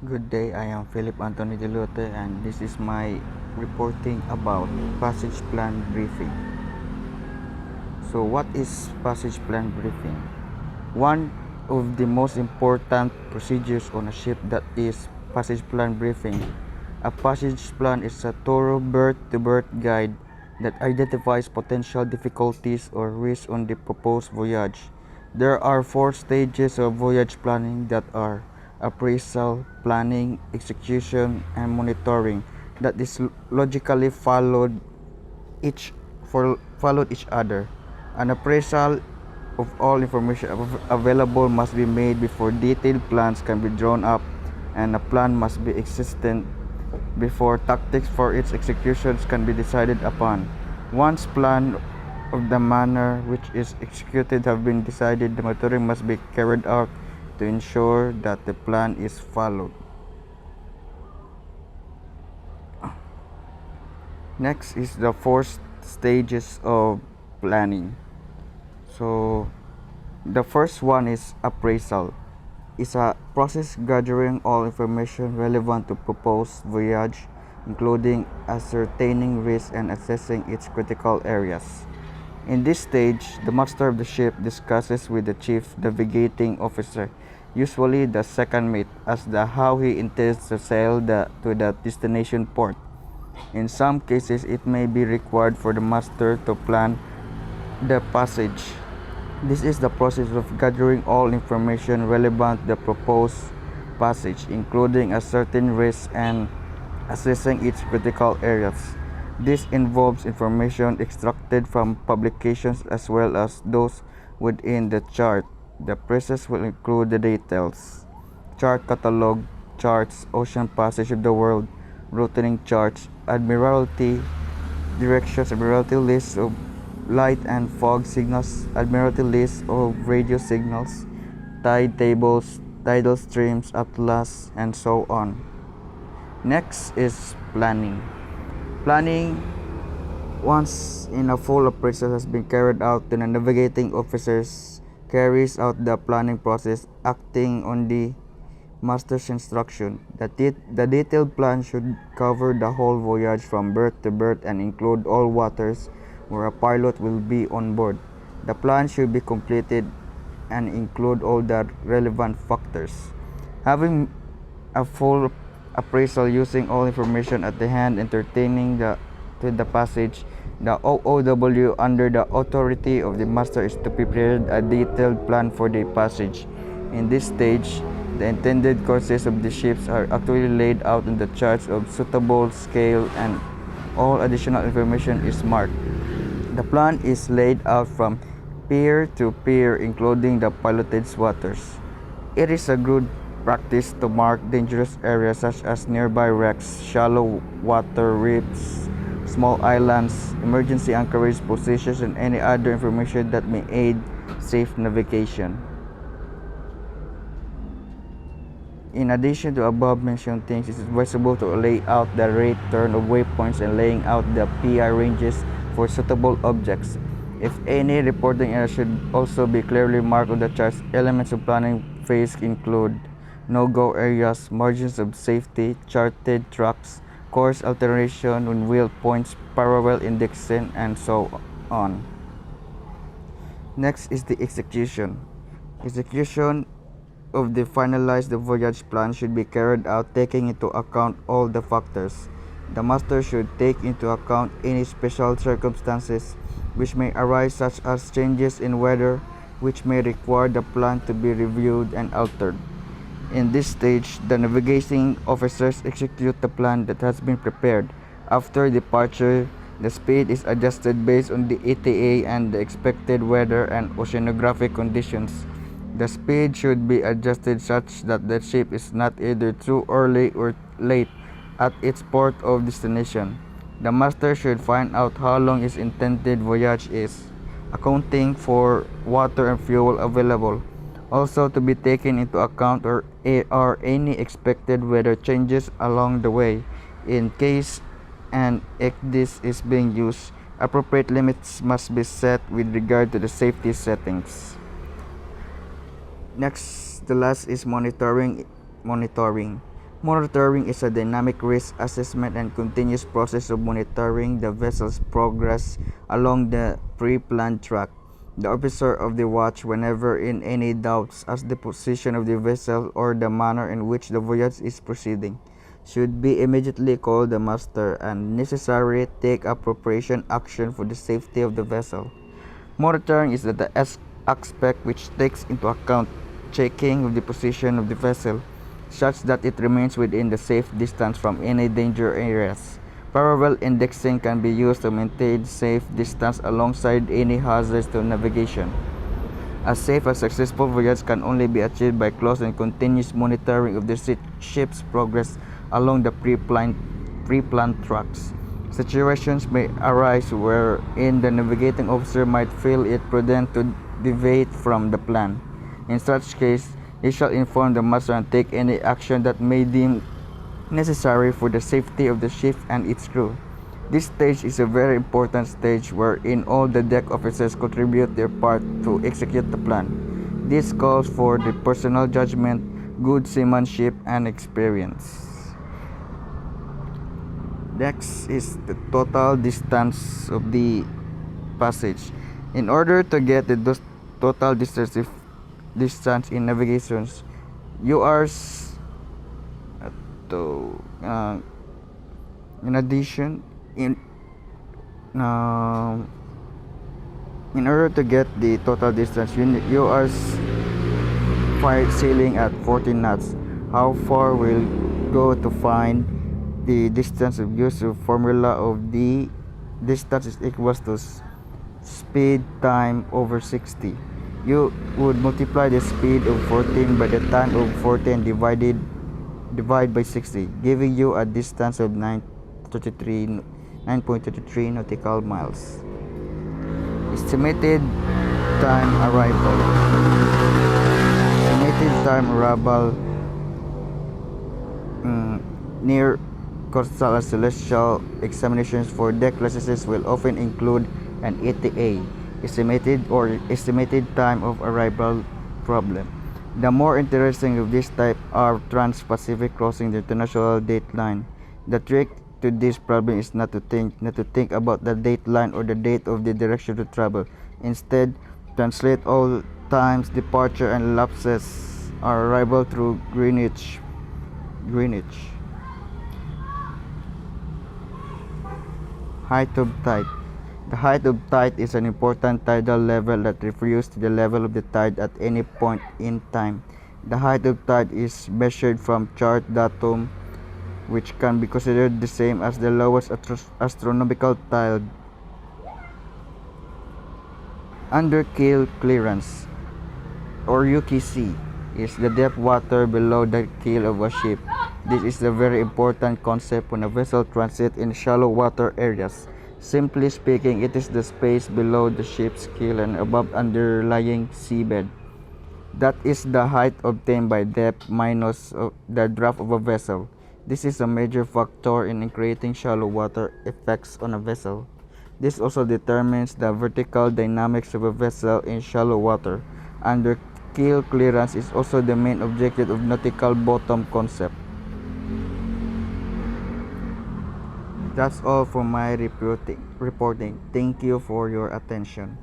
Good day, I am Philip Anthony Delote and this is my reporting about passage plan briefing. So what is passage plan briefing? One of the most important procedures on a ship that is passage plan briefing. A passage plan is a thorough berth-to-berth guide that identifies potential difficulties or risks on the proposed voyage. There are 4 stages of voyage planning that are appraisal, planning, execution, and monitoring that is logically followed each other. An appraisal of all information available must be made before detailed plans can be drawn up, and a plan must be existent before tactics for its executions can be decided upon. Once plan of the manner which is executed have been decided, the monitoring must be carried out to ensure that the plan is followed. Next is the 4 stages of planning. So the first one is appraisal. It's a process gathering all information relevant to proposed voyage, including ascertaining risks and assessing its critical areas. In this stage, the master of the ship discusses with the chief navigating officer, usually the second mate, as to how he intends to sail to the destination port. In some cases, it may be required for the master to plan the passage. This is the process of gathering all information relevant to the proposed passage, including a certain risk and assessing its critical areas. This involves information extracted from publications as well as those within the chart. The process will include the details: chart catalog, charts, ocean passage of the world, routing charts, admiralty directions, admiralty lists of light and fog signals, admiralty lists of radio signals, tide tables, tidal streams, atlas, and so on. Next is planning. Planning, once in a full appraisal has been carried out, the navigating officers carries out the planning process acting on the master's instruction. The detailed plan should cover the whole voyage from berth to berth and include all waters where a pilot will be on board. The plan should be completed and include all the relevant factors. Having a full appraisal using all information at the hand entertaining to the passage, the OOW under the authority of the master is to prepare a detailed plan for the passage. In this stage, the intended courses of the ships are actually laid out on the charts of suitable scale and all additional information is marked. The plan is laid out from pier to pier, including the piloted waters. It is a good practice to mark dangerous areas such as nearby wrecks, shallow water reefs, small islands, emergency anchorage positions, and any other information that may aid safe navigation. In addition to above mentioned things, it is advisable to lay out the rate turn of waypoints and laying out the PI ranges for suitable objects. If any reporting area should also be clearly marked on the charts. Elements of planning phase include no-go areas, margins of safety, charted tracks, course alteration on wheel points, parallel indexing, and so on. Next is the execution. Execution of the finalized voyage plan should be carried out taking into account all the factors. The master should take into account any special circumstances which may arise, such as changes in weather, which may require the plan to be reviewed and altered. In this stage, the navigating officers execute the plan that has been prepared. After departure, the speed is adjusted based on the ETA and the expected weather and oceanographic conditions. The speed should be adjusted such that the ship is not either too early or late at its port of destination. The master should find out how long his intended voyage is, accounting for water and fuel available. Also to be taken into account are any expected weather changes along the way. In case an ECDIS is being used, appropriate limits must be set with regard to the safety settings. Next, the last is monitoring. Monitoring is a dynamic risk assessment and continuous process of monitoring the vessel's progress along the pre-planned track. The officer of the watch, whenever in any doubts as the position of the vessel or the manner in which the voyage is proceeding, should be immediately call the master and necessarily take appropriate action for the safety of the vessel. Monitoring is the aspect which takes into account checking of the position of the vessel such that it remains within the safe distance from any danger areas. Parallel indexing can be used to maintain safe distance alongside any hazards to navigation. A safe and successful voyage can only be achieved by close and continuous monitoring of the ship's progress along the pre-planned tracks. Situations may arise wherein the navigating officer might feel it prudent to deviate from the plan. In such case, he shall inform the master and take any action that may deem necessary for the safety of the ship and its crew. This stage is a very important stage wherein all the deck officers contribute their part to execute the plan. This calls for the personal judgment, good seamanship, and experience. Next is the total distance of the passage. In order to get the total distance in navigations, you are in addition uh, in order to get the total distance, you are sailing at 14 knots. How far will go to find the distance of use of formula of the distance is equals to speed time over 60. You would multiply the speed of 14 by the time of 14 divide by 60, giving you a distance of 9.33 nautical miles. Estimated time arrival. Estimated time arrival near coastal and celestial examinations for deck licenses will often include an ETA, estimated time of arrival problem. The more interesting of this type are trans-Pacific crossing the international date line. The trick to this problem is not to think about the date line or the date of the direction to travel. Instead, translate all times departure and lapses our arrival through Greenwich. Height of tide. The height of tide is an important tidal level that refers to the level of the tide at any point in time. The height of tide is measured from chart datum, which can be considered the same as the lowest astronomical tide. Under keel clearance, or UKC, is the depth water below the keel of a ship. This is a very important concept when a vessel transits in shallow water areas. Simply speaking, it is the space below the ship's keel and above underlying seabed. That is the height obtained by depth minus the draft of a vessel. This is a major factor in creating shallow water effects on a vessel. This also determines the vertical dynamics of a vessel in shallow water. Under keel clearance is also the main objective of nautical bottom concept. That's all for my reporting. Thank you for your attention.